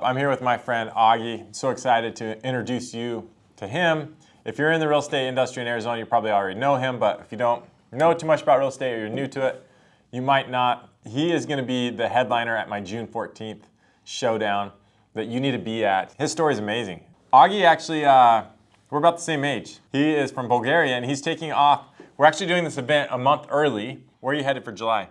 I'm here with my friend Oggie. I'm so excited to introduce you to him. If you're in the real estate industry in Arizona, you probably already know him, but if you don't know too much about real estate or you're new to it, you might not. He is going to be the headliner at my June 14th showdown that you need to be at. His story is amazing. Oggie actually, we're about the same age. He is from Bulgaria and he's taking off. We're actually doing this event a month early. Where are you headed for July?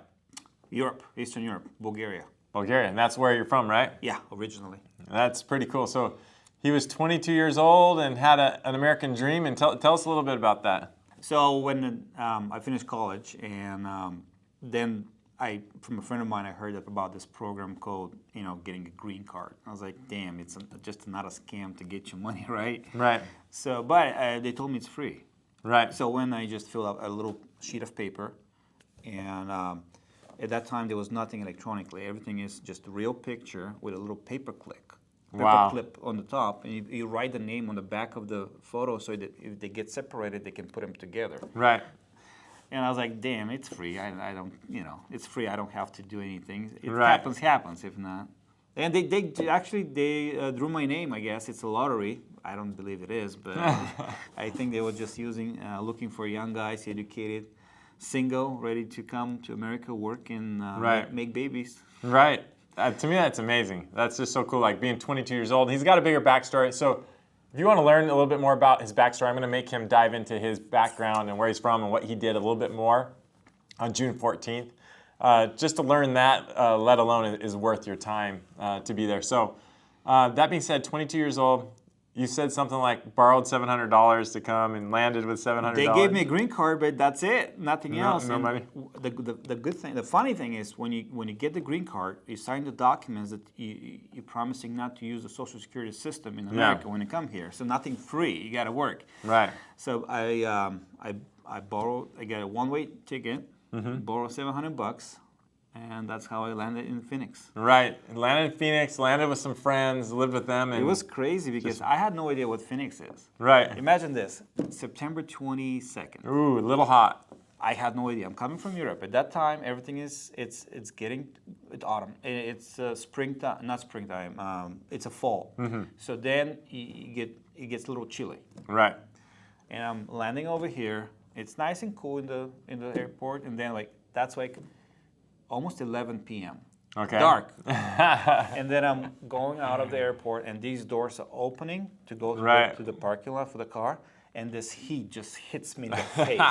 Europe, Eastern Europe, Bulgaria. Bulgaria, and that's where you're from, right? Yeah, originally. That's pretty cool. So he was 22 years old and had an American dream, and tell us a little bit about that. So when I finished college, and then from a friend of mine, I heard about this program called, getting a green card. I was like, damn, it's just not a scam to get you money, right? Right. So, but they told me it's free. Right. So when I just filled out a little sheet of paper, and at that time there was nothing electronically. Everything is just a real picture with a little paper clip on the top, and you write the name on the back of the photo so that if they get separated, they can put them together. Right. And I was like, damn, it's free. I don't, it's free. I don't have to do anything. If it Right. happens. If not, and they actually drew my name. I guess it's a lottery. I don't believe it is, but I think they were just looking for young guys, educated, single, ready to come to America, work, and make babies. Right. To me, that's amazing. That's just so cool, like being 22 years old. He's got a bigger backstory. So if you want to learn a little bit more about his backstory, I'm going to make him dive into his background and where he's from and what he did a little bit more on June 14th. Just to learn that, let alone is worth your time to be there. So that being said, 22 years old, you said something like borrowed $700 to come and landed with $700. They gave me a green card, but that's it. Nothing else. No money. The good thing, the funny thing is when you get the green card, you sign the documents that you're promising not to use the Social Security system in America when you come here. So nothing free. You got to work. Right. So I got a one-way ticket, borrowed $700. And that's how I landed in Phoenix. Right. Landed in Phoenix, landed with some friends, lived with them. And it was crazy because I had no idea what Phoenix is. Right. Imagine this, September 22nd. Ooh, a little hot. I had no idea. I'm coming from Europe. At that time, everything it's autumn. It's springtime, not springtime. It's a fall. So then it gets a little chilly. Right. And I'm landing over here. It's nice and cool in the airport, and then that's almost 11 p.m. Okay. Dark. And then I'm going out of the airport, and these doors are opening to go to the parking lot for the car, and this heat just hits me in the face.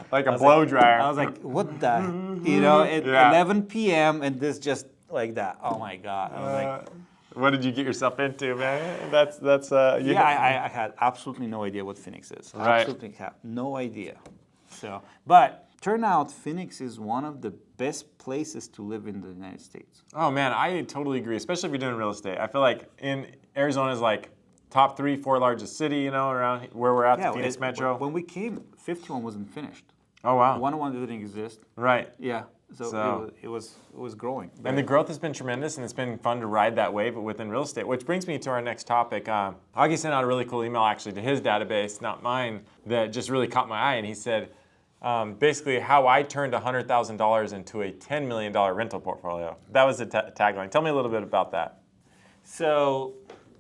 Like a blow dryer. I was like, what the? At 11 p.m. and this just like that. Oh my God. I was like, what did you get yourself into, man? That's I had absolutely no idea what Phoenix is. Right. Absolutely have no idea. So, but turn out Phoenix is one of the best places to live in the United States. Oh man, I totally agree, especially if you're doing real estate. I feel like Arizona is like top 3-4 largest city, around where we're at, the Phoenix Metro. When we came, 51 wasn't finished. Oh wow. 101 didn't exist. Right. Yeah. So it was growing. And the growth has been tremendous, and it's been fun to ride that wave within real estate, which brings me to our next topic. Oggie sent out a really cool email actually to his database, not mine, that just really caught my eye, and he said, basically how I turned $100,000 into a $10 million rental portfolio. That was the tagline. Tell me a little bit about that. So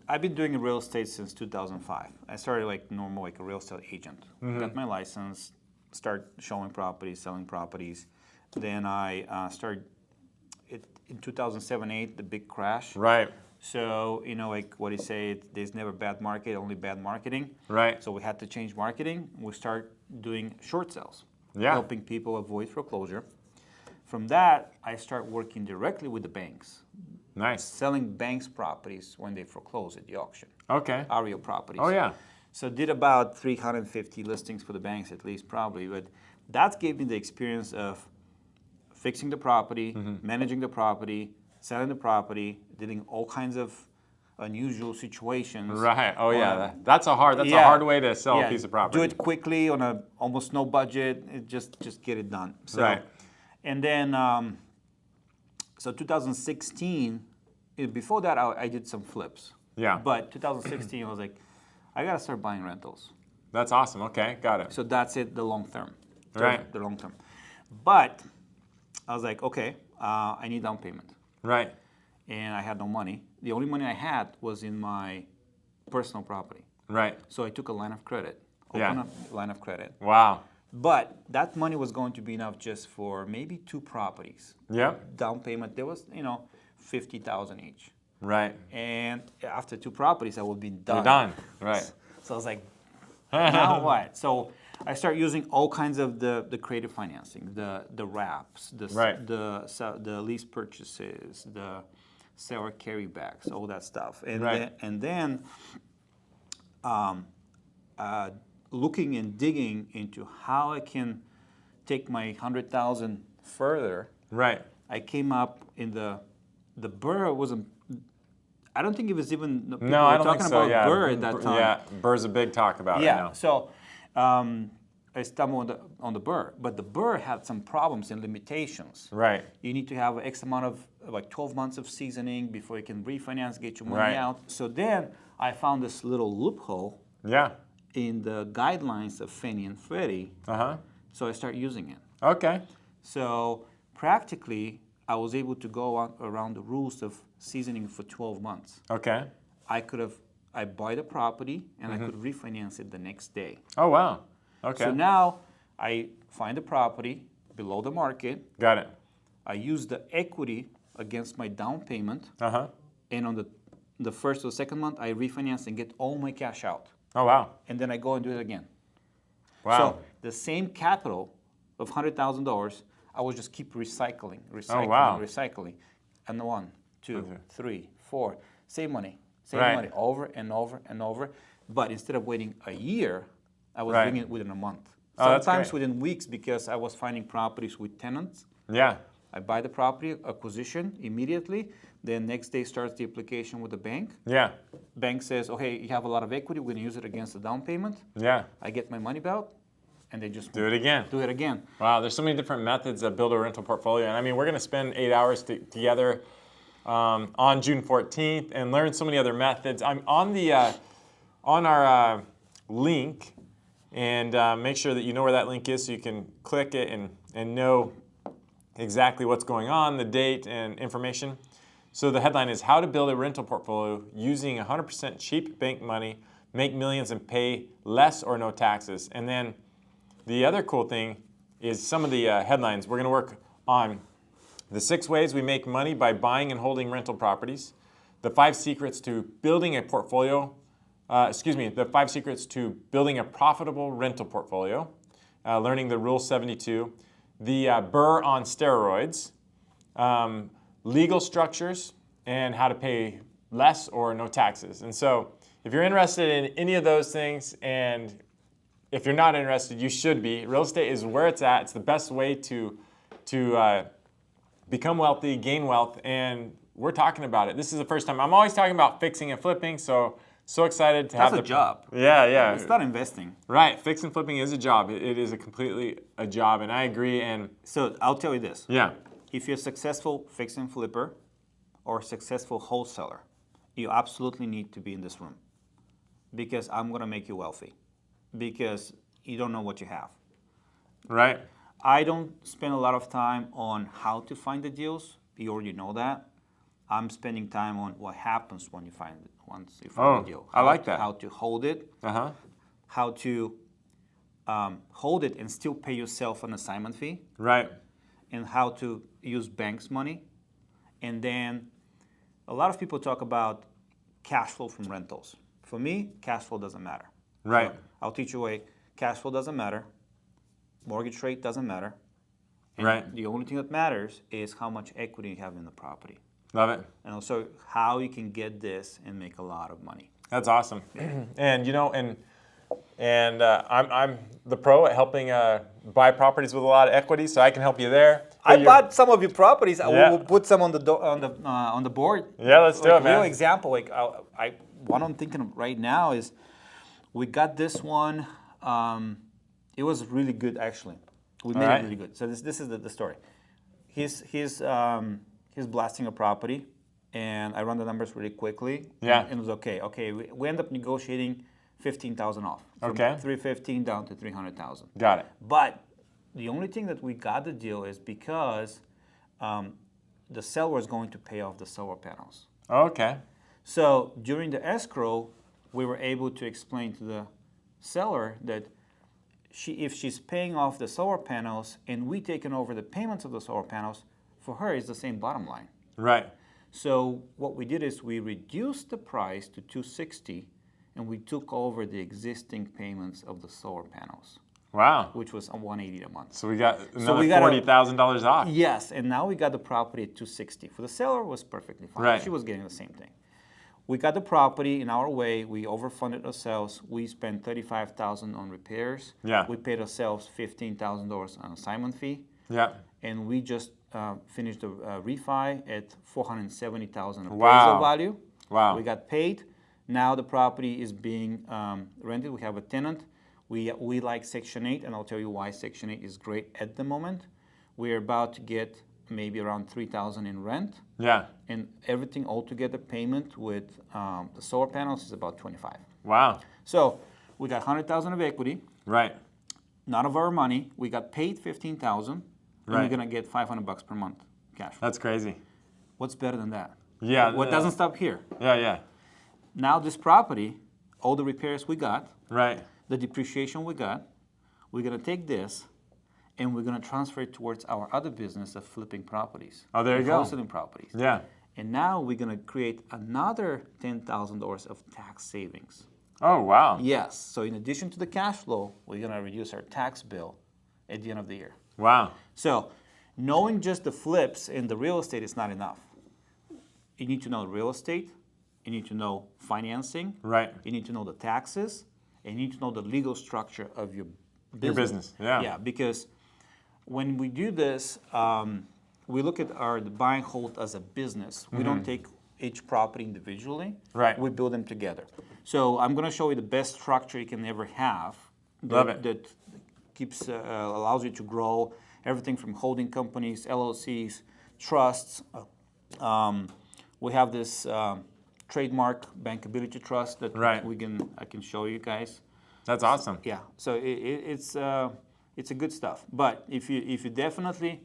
I've been doing real estate since 2005. I started like a real estate agent. Got my license, started showing properties, selling properties. Then I started in 2007-8, the big crash. Right. So, like what he said, there's never bad market, only bad marketing. Right. So we had to change marketing. We start doing short sales, helping people avoid foreclosure. From that, I start working directly with the banks. Nice. Selling banks properties when they foreclose at the auction. Okay. REO properties. Oh, yeah. So did about 350 listings for the banks at least probably. But that gave me the experience of fixing the property, managing the property, selling the property, dealing all kinds of unusual situations. Right. Oh yeah. That's a hard way to sell a piece of property. Do it quickly on almost no budget. Just get it done. So, right. And then so 2016. Before that, I did some flips. Yeah. But 2016, I was like, I gotta start buying rentals. That's awesome. Okay, got it. So that's it. The long term. Right. The long term. But I was like, okay, I need down payment. Right. And I had no money. the only money I had was in my personal property. Right. So I took a line of credit, Yeah. open up line of credit. Wow. But that money was going to be enough just for maybe 2 properties. Yep. Down payment, there was, $50,000 each. Right. And after 2 properties, I would be done. You're done. Right. So I was like, now what? So I start using all kinds of the creative financing, the wraps, Right. the lease purchases, the seller carrybacks, all that stuff. And Right. then looking and digging into how I can take my 100,000 further. Right. I came up in the burr wasn't. I don't think it was even people No, I were don't talking think so. about Yeah. burr at that time. Yeah. Burr's a big talk about it Yeah. now. So I stumbled on the burr, but the burr had some problems and limitations. Right. You need to have X amount of, like 12 months of seasoning before you can refinance, get your money Right. out. So then I found this little loophole Yeah. in the guidelines of Fannie and Freddie, Uh-huh. so I started using it. Okay. So practically, I was able to go around the rules of seasoning for 12 months. Okay. I buy the property and I could refinance it the next day. Oh, wow. Okay. So now I find the property below the market. Got it. I use the equity against my down payment, Uh-huh. and on the first or second month, I refinance and get all my cash out. Oh, wow. And then I go and do it again. Wow. So the same capital of $100,000, I will just keep recycling. Wow. Recycling. And 1, 2, Okay. 3, 4, save money, Right. money over and over and over. But instead of waiting a year, I was Right. doing it within a month. Oh, that's Sometimes great. within weeks, because I was finding properties with tenants. Yeah. I buy the property, acquisition immediately. Then next day starts the application with the bank. Yeah. Bank says, okay, you have a lot of equity. We're gonna use it against the down payment. Yeah. I get my money back, and they just Do it again. do it again. Wow, there's so many different methods that build a rental portfolio. And I mean, we're going to spend 8 hours together on June 14th and learn so many other methods. I'm on our link, and make sure that you know where that link is so you can click it and know exactly what's going on, the date and information. So the headline is How to Build a Rental Portfolio Using 100% Cheap Bank Money, Make Millions and Pay Less or No Taxes. And then the other cool thing is some of the headlines. We're going to work on the 6 ways we make money by buying and holding rental properties, the 5 secrets to building a portfolio, the 5 secrets to building a profitable rental portfolio, learning the Rule 72, the burr on steroids, legal structures, and how to pay less or no taxes. And so if you're interested in any of those things, and if you're not interested, you should be. Real estate is where it's at. It's the best way to become wealthy, gain wealth, and we're talking about it. This is the first time. I'm always talking about fixing and flipping, so excited to have That's a job. Yeah, yeah. It's not investing. Right, fix and flipping is a job. It is completely a job, and I agree. And So I'll tell you this. yeah, If you're a successful fix and flipper or a successful wholesaler, you absolutely need to be in this room, because I'm going to make you wealthy, because you don't know what you have. right, I don't spend a lot of time on how to find the deals. You already know that. I'm spending time on what happens once you find the deal. I like that. How to hold it, uh-huh, how to hold it and still pay yourself an assignment fee, right, and how to use bank's money. And then a lot of people talk about cash flow from rentals. For me, cash flow doesn't matter. right, So I'll teach you a way. Cash flow doesn't matter. Mortgage rate doesn't matter. And Right. the only thing that matters is how much equity you have in the property. love it. And also how you can get this and make a lot of money. That's awesome. And you know, I'm the pro at helping buy properties with a lot of equity, so I can help you there. I But bought some of your properties. Yeah. We'll put some on the board. Yeah, let's do it, man. Real example. Like what I'm thinking of right now is we got this one. It was really good actually. We made All right. it really good. So this is the story. He's blasting a property, and I run the numbers really quickly. Yeah. And it was okay. Okay, we end up negotiating 15,000 off. From Okay. 315 down to 300,000. Got it. But the only thing that we got the deal is because the seller is going to pay off the solar panels. Okay. So during the escrow, we were able to explain to the seller that if she's paying off the solar panels and we taking over the payments of the solar panels, for her it's the same bottom line. Right. So what we did is we reduced the price to $260, and we took over the existing payments of the solar panels, Wow. which was $180 a month. So we got another we got $40,000 off. Yes, and now we got the property at $260. For the seller, it was perfectly fine. Right. She was getting the same thing. We got the property in our way. We overfunded ourselves. We spent $35,000 on repairs. Yeah. We paid ourselves $15,000 on assignment fee, Yeah. and we just finished the refi at $470,000 appraisal Wow. value. Wow. We got paid. Now the property is being rented. We have a tenant. We like Section 8, and I'll tell you why Section 8 is great at the moment. We're about to get maybe around $3,000 in rent, Yeah. and everything altogether payment with the solar panels is about $25,000. Wow. So we got $100,000 of equity, Right. none of our money. We got paid $15,000, and Right. we're gonna get $500 per month cash. That's crazy. What's better than that? Yeah. What doesn't stop here? Yeah, yeah. Now this property, all the repairs we got, Right. the depreciation we got, we're gonna take this and we're gonna transfer it towards our other business of flipping properties. Oh, there you and go. Wholesaling properties. Yeah. And now we're gonna create another $10,000 of tax savings. Oh, wow. Yes, so in addition to the cash flow, we're gonna reduce our tax bill at the end of the year. Wow. So knowing just the flips in the real estate is not enough. You need to know real estate, you need to know financing, Right. you need to know the taxes, and you need to know the legal structure of your business. Your business, yeah. Yeah, because when we do this, we look at the buy and hold as a business. We don't take each property individually. Right. We build them together. So I'm going to show you the best structure you can ever have. Love it. That keeps allows you to grow everything from holding companies, LLCs, trusts. We have this trademark bankability trust that Right. I can show you guys. That's awesome. Yeah, so it's a good stuff. But if you definitely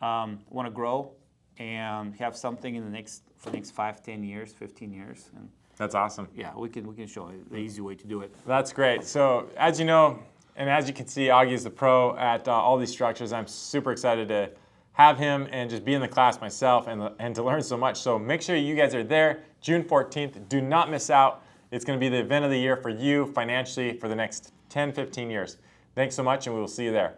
want to grow and have something in the next 5, 10 years, 15 years, and That's awesome. yeah, we can show you the easy way to do it. That's great. So as you know, and as you can see, Augie is the pro at all these structures. I'm super excited to have him and just be in the class myself and to learn so much. So make sure you guys are there June 14th. Do not miss out. It's going to be the event of the year for you financially for the next 10, 15 years. Thanks so much, and we will see you there.